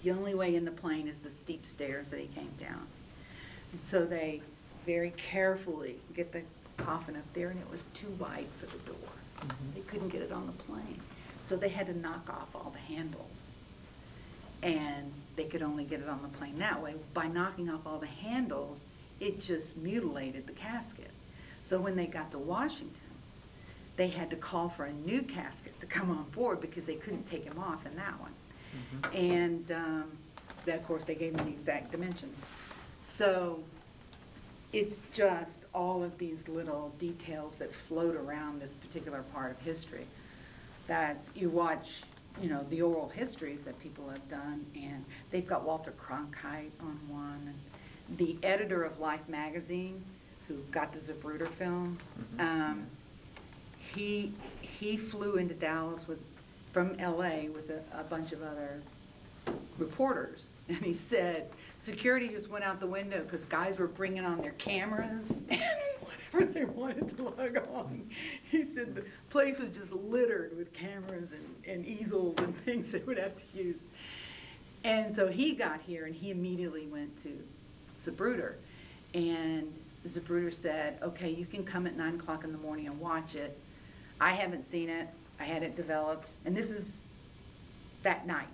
The only way in the plane is the steep stairs that he came down. And so they very carefully get the coffin up there, and it was too wide for the door. They couldn't get it on the plane. So they had to knock off all the handles. And they could only get it on the plane that way. By knocking off all the handles, it just mutilated the casket. So when they got to Washington, they had to call for a new casket to come on board because they couldn't take him off in that one. And of course, they gave him the exact dimensions. So it's just all of these little details that float around this particular part of history. That's, you watch, you know, the oral histories that people have done, and they've got Walter Cronkite on one, and the editor of Life magazine, who got the Zapruder film, he flew into Dallas from LA with a bunch of other reporters, and he said security just went out the window because guys were bringing on their cameras and whatever they wanted to log on. He said the place was just littered with cameras and easels and things they would have to use. And so he got here and he immediately went to Zapruder, and Zapruder said, okay, you can come at 9 o'clock in the morning and watch it. I haven't seen it. I had it developed, and this is that night.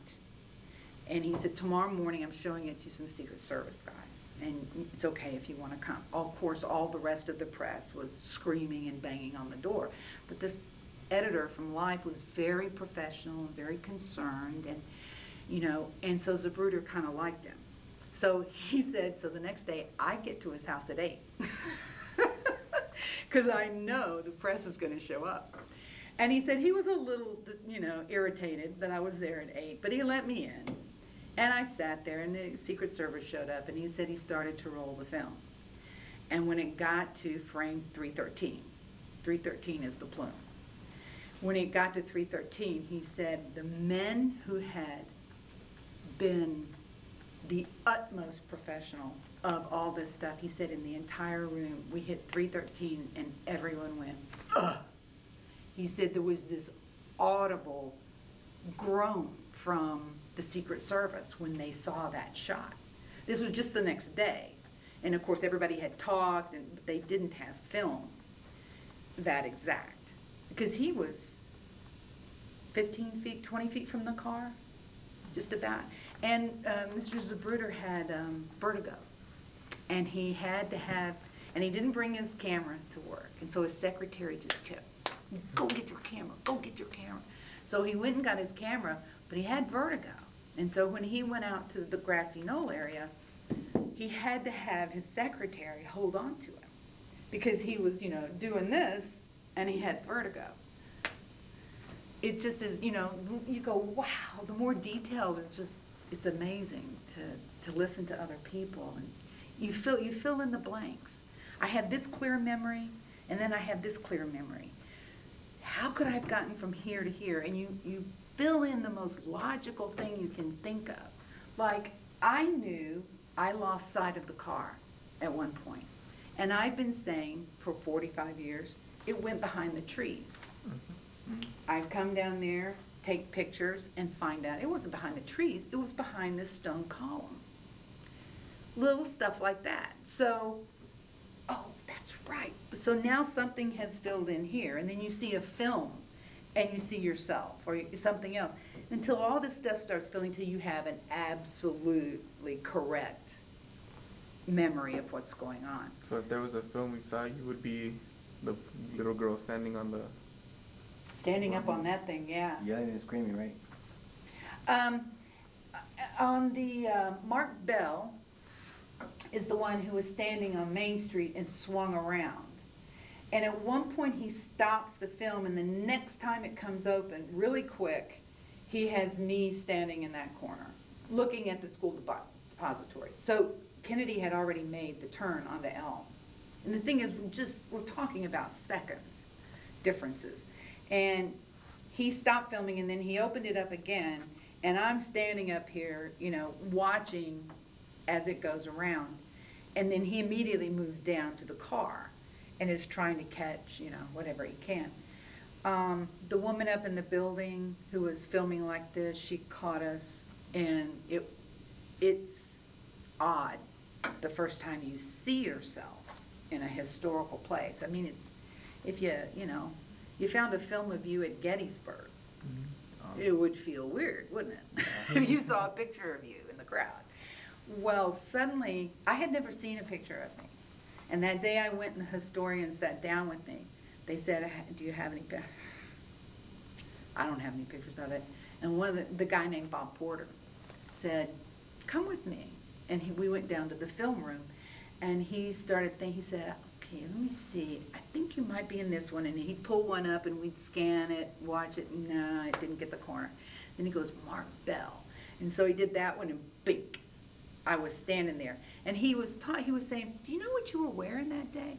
And he said, tomorrow morning I'm showing it to some Secret Service guys, and it's okay if you want to come. Of course, all the rest of the press was screaming and banging on the door. But this editor from Life was very professional and very concerned, and, you know, and so Zapruder kind of liked him. So he said, so the next day I get to his house at 8. Because I know the press is going to show up. And he said he was a little, you know, irritated that I was there at 8, but he let me in. And I sat there, and the Secret Service showed up, and he said he started to roll the film. And when it got to frame 313, 313 is the plume. When it got to 313, he said the men who had been the utmost professional of all this stuff, he said in the entire room, we hit 313 and everyone went, ugh. He said there was this audible groan from the Secret Service when they saw that shot. This was just the next day. And of course everybody had talked, and they didn't have film that exact. Because he was 15 feet, 20 feet from the car, just about. And Mr. Zapruder had vertigo. And he had to have, and he didn't bring his camera to work. And so his secretary just kept, go get your camera, go get your camera. So he went and got his camera, but he had vertigo. And so when he went out to the grassy knoll area, he had to have his secretary hold on to him because he was, you know, doing this and he had vertigo. It just is, you know, you go, wow, the more details are just, it's amazing to listen to other people, and you fill in the blanks. I have this clear memory, and then I have this clear memory. How could I have gotten from here to here? And you fill in the most logical thing you can think of. Like, I knew I lost sight of the car at one point, and I've been saying for 45 years, it went behind the trees. I'd come down there, take pictures, and find out it wasn't behind the trees, it was behind this stone column. Little stuff like that. So, oh, that's right. So now something has filled in here, and then you see a film, and you see yourself, or something else, until all this stuff starts filling, until you have an absolutely correct memory of what's going on. So if there was a film we saw, you would be the little girl standing on the... Standing up on that thing, yeah. Yelling and screaming, right? On the, Mark Bell is the one who was standing on Main Street and swung around. And at one point he stops the film, and the next time it comes open, really quick, he has me standing in that corner, looking at the school depository. So Kennedy had already made the turn onto Elm. And the thing is, we're talking about seconds differences. And he stopped filming, and then he opened it up again, and I'm standing up here, you know, watching as it goes around. And then he immediately moves down to the car and is trying to catch, you know, whatever he can. The woman up in the building who was filming like this, she caught us, and it's odd the first time you see yourself in a historical place. I mean, it's, if you found a film of you at Gettysburg, it would feel weird, wouldn't it? If you saw a picture of you in the crowd. Well, suddenly, I had never seen a picture of me. And that day I went and the historian sat down with me. They said, do you have any pictures? I don't have any pictures of it. And one of the guy named Bob Porter said, come with me. And we went down to the film room and he started thinking, he said, okay, let me see. I think you might be in this one. And he'd pull one up and we'd scan it, watch it. No, it didn't get the corner. Then he goes, Mark Bell. And so he did that one and bink, I was standing there. And he was saying, do you know what you were wearing that day?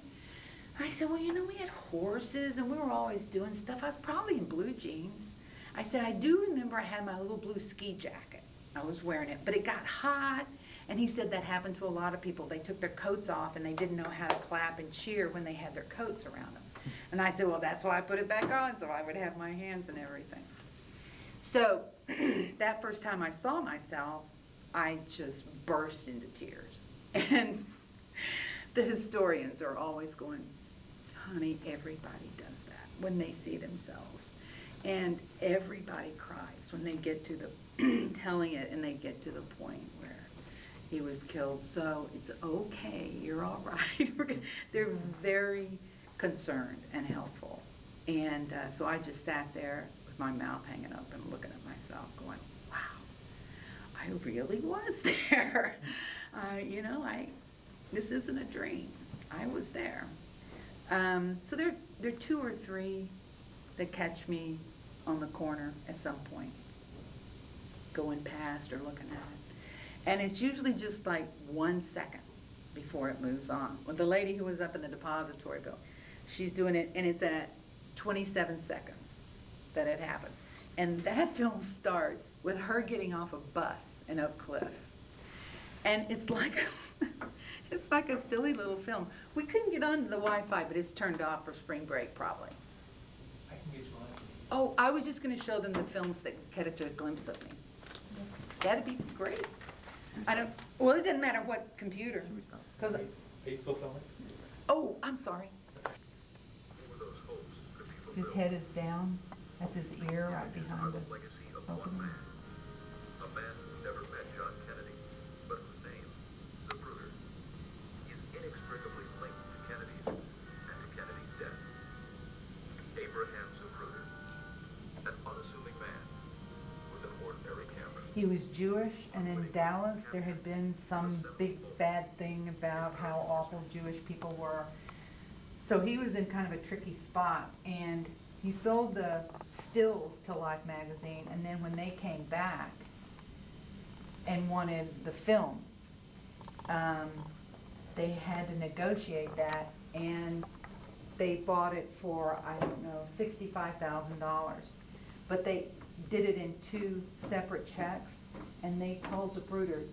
I said, well, we had horses and we were always doing stuff. I was probably in blue jeans. I said, I do remember I had my little blue ski jacket. I was wearing it, but it got hot. And he said that happened to a lot of people. They took their coats off and they didn't know how to clap and cheer when they had their coats around them. And I said, well, that's why I put it back on, so I would have my hands and everything. So that first time I saw myself, I just burst into tears. And the historians are always going, honey, everybody does that when they see themselves. And everybody cries when they get to the telling it and they get to the point where he was killed. So it's okay, you're all right. They're very concerned and helpful. And so I just sat there with my mouth hanging open, looking at myself, going, wow, I really was there. This isn't a dream. I was there. So there are 2 or 3 that catch me on the corner at some point, going past or looking at it. And it's usually just like 1 second before it moves on. Well, the lady who was up in the depository bill, she's doing it, and it's at 27 seconds that it happened. And that film starts with her getting off a bus in Oak Cliff. And it's like, it's like a silly little film. We couldn't get on the Wi-Fi, but it's turned off for spring break probably. I can get you on. Oh, I was just gonna show them the films that catch a glimpse of me. That'd be great. Well, it doesn't matter what computer. Should we stop? 'Cause, Are you still filming? oh, I'm sorry. His head is down. That's his ear right behind the opening. A man who never met John Kennedy, but whose name, Zapruder, is inextricably linked to Kennedy's and to Kennedy's death. Abraham Zapruder, an unassuming man with an ordinary camera. He was Jewish, and in Dallas there had been some big bad thing about how awful Jewish people were. So he was in kind of a tricky spot, and he sold the stills to Life magazine, and then when they came back and wanted the film, they had to negotiate that, and they bought it for, I don't know, $65,000. But they did it in 2 separate checks, and they told Zapruder,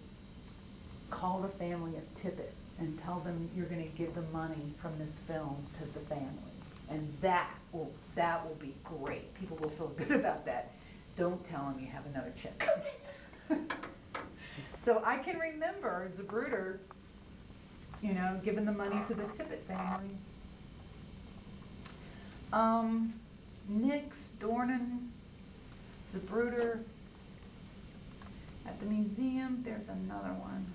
call the family of Tippit and tell them you're gonna give the money from this film to the family. And that will be great. People will feel good about that. Don't tell them you have another check coming. So I can remember Zapruder, giving the money to the Tippit family. Nix, Dornan, Zapruder. At the museum, there's another one.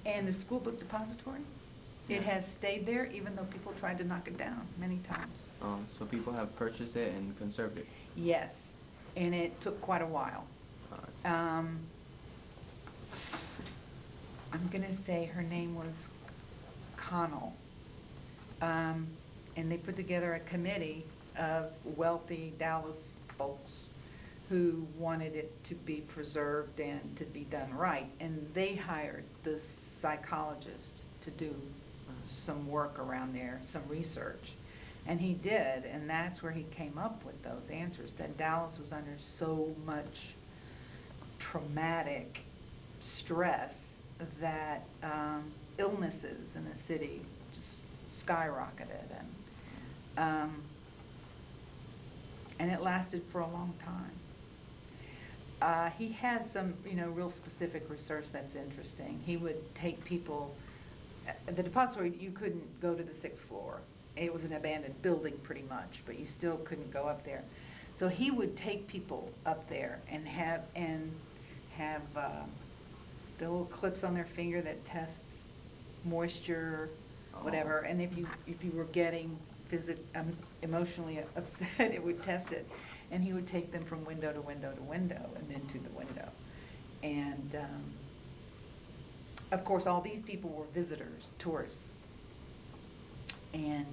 And the school book depository, it has stayed there even though people tried to knock it down many times. So people have purchased it and conserved it. Yes, and it took quite a while. I'm gonna say her name was Connell. And they put together a committee of wealthy Dallas folks who wanted it to be preserved and to be done right. And they hired the psychologist to do some work around there, some research. And he did, and that's where he came up with those answers, that Dallas was under so much traumatic stress that illnesses in the city just skyrocketed, and it lasted for a long time. He has some, real specific research that's interesting. He would take people, the depository, you couldn't go to the 6th floor. It was an abandoned building pretty much, but you still couldn't go up there. So he would take people up there and have the little clips on their finger that tests moisture, whatever. And if you were getting emotionally upset, it would test it. And he would take them from window to window to window and then to the window. And of course, all these people were visitors, tourists. And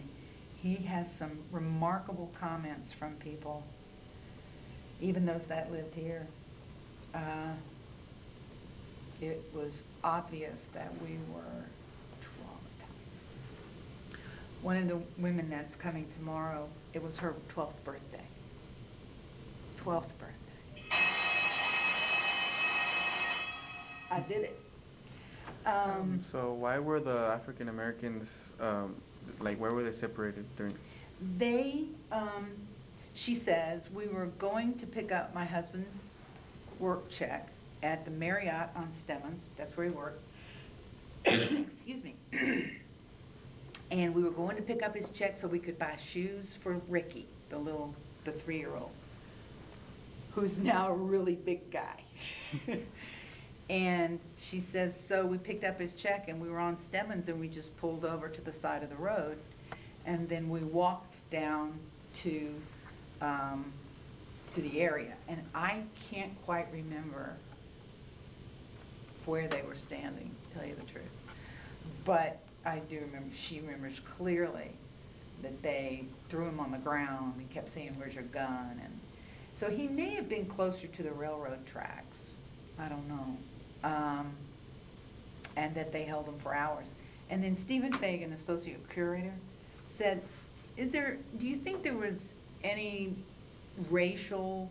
he has some remarkable comments from people, even those that lived here. It was obvious that we were traumatized. One of the women that's coming tomorrow, it was her 12th birthday. 12th birthday. I did it. So why were the African Americans, where were they separated during? She says, we were going to pick up my husband's work check at the Marriott on Stemmons. That's where he worked. Excuse me. And we were going to pick up his check so we could buy shoes for Ricky, the 3-year-old, who's now a really big guy. And she says, so we picked up his check and we were on Stemmons and we just pulled over to the side of the road. And then we walked down to the area. And I can't quite remember where they were standing, to tell you the truth. But I do remember, she remembers clearly that they threw him on the ground and kept saying, where's your gun? And so he may have been closer to the railroad tracks. I don't know. And that they held him for hours. And then Stephen Fagan, associate curator, said, do you think there was any racial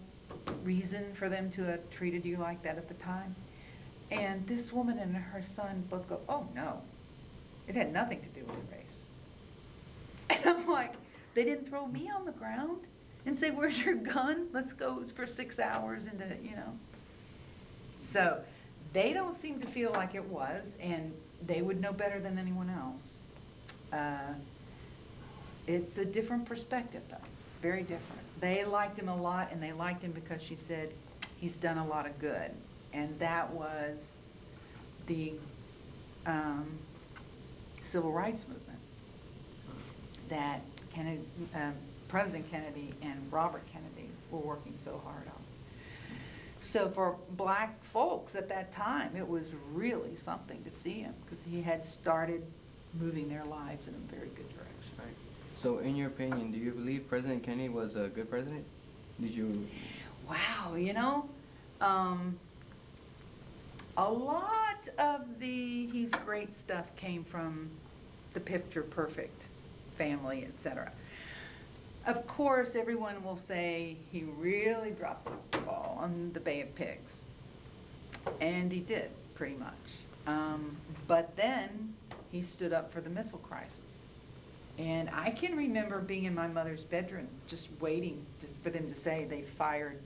reason for them to have treated you like that at the time? And this woman and her son both go, oh no, it had nothing to do with race. And I'm like, they didn't throw me on the ground and say, where's your gun? Let's go for 6 hours into, So they don't seem to feel like it was, and they would know better than anyone else. It's a different perspective, though, very different. They liked him a lot, and they liked him because she said he's done a lot of good. And that was the civil rights movement that President Kennedy and Robert Kennedy were working so hard on. So for black folks at that time, it was really something to see him because he had started moving their lives in a very good direction. Right. So in your opinion, do you believe President Kennedy was a good president? Did you? Wow, a lot of the he's great stuff came from the Picture Perfect family, etc. Of course, everyone will say he really dropped the ball on the Bay of Pigs. And he did, pretty much. But then he stood up for the missile crisis. And I can remember being in my mother's bedroom just waiting for them to say they fired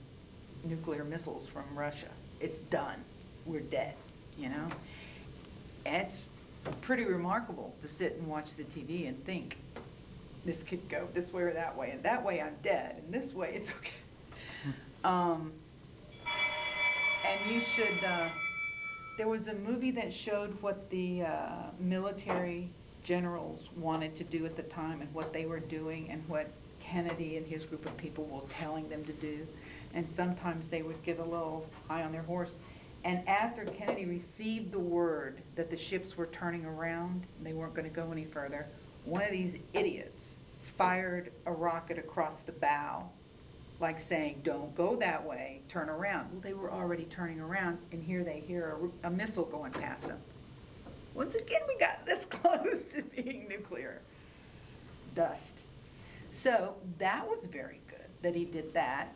nuclear missiles from Russia. It's done. We're dead, It's pretty remarkable to sit and watch the TV and think, this could go this way or that way, and that way I'm dead, and this way it's okay. And you should, there was a movie that showed what the military generals wanted to do at the time and what they were doing and what Kennedy and his group of people were telling them to do. And sometimes they would get a little high on their horse. And after Kennedy received the word that the ships were turning around, and they weren't going to go any further, one of these idiots fired a rocket across the bow, like saying, don't go that way, turn around. Well, they were already turning around, and here they hear a missile going past them. Once again, we got this close to being nuclear dust. So that was very good that he did that.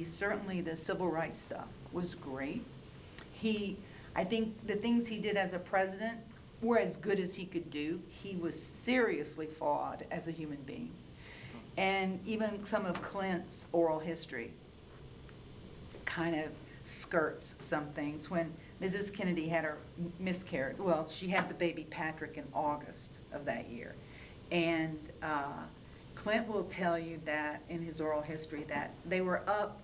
Certainly the civil rights stuff was great. I think the things he did as a president were as good as he could do. He was seriously flawed as a human being. And even some of Clint's oral history kind of skirts some things. When Mrs. Kennedy had her miscarriage, well, she had the baby Patrick in August of that year. And Clint will tell you that in his oral history that they were up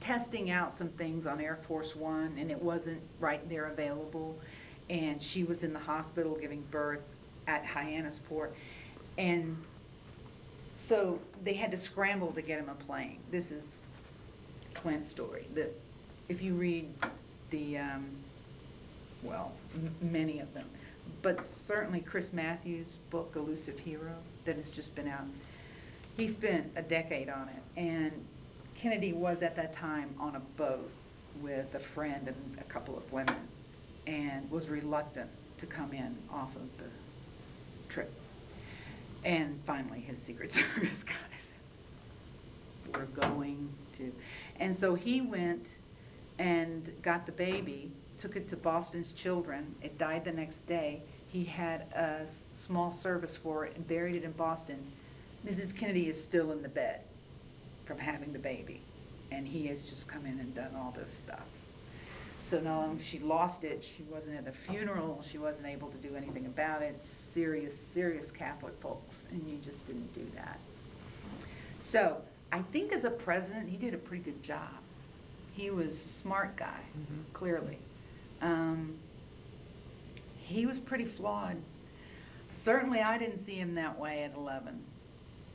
testing out some things on Air Force One, and it wasn't right there available. And she was in the hospital giving birth at Hyannisport. And so they had to scramble to get him a plane. This is Clint's story. If you read the, many of them, but certainly Chris Matthews' book, Elusive Hero, that has just been out, he spent a decade on it. And Kennedy was at that time on a boat with a friend and a couple of women and was reluctant to come in off of the trip. And finally, his Secret Service guys were going to. And so he went and got the baby, took it to Boston's Children. It died the next day. He had a small service for it and buried it in Boston. Mrs. Kennedy is still in the bed from having the baby. And he has just come in and done all this stuff. So not only she lost it, she wasn't at the funeral, she wasn't able to do anything about it. Serious, serious Catholic folks, and you just didn't do that. So I think as a president, he did a pretty good job. He was a smart guy, clearly. He was pretty flawed. Certainly I didn't see him that way at 11.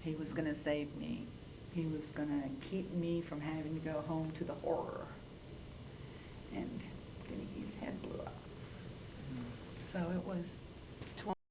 He was gonna save me. He was gonna keep me from having to go home to the horror. And then his head blew up. So it was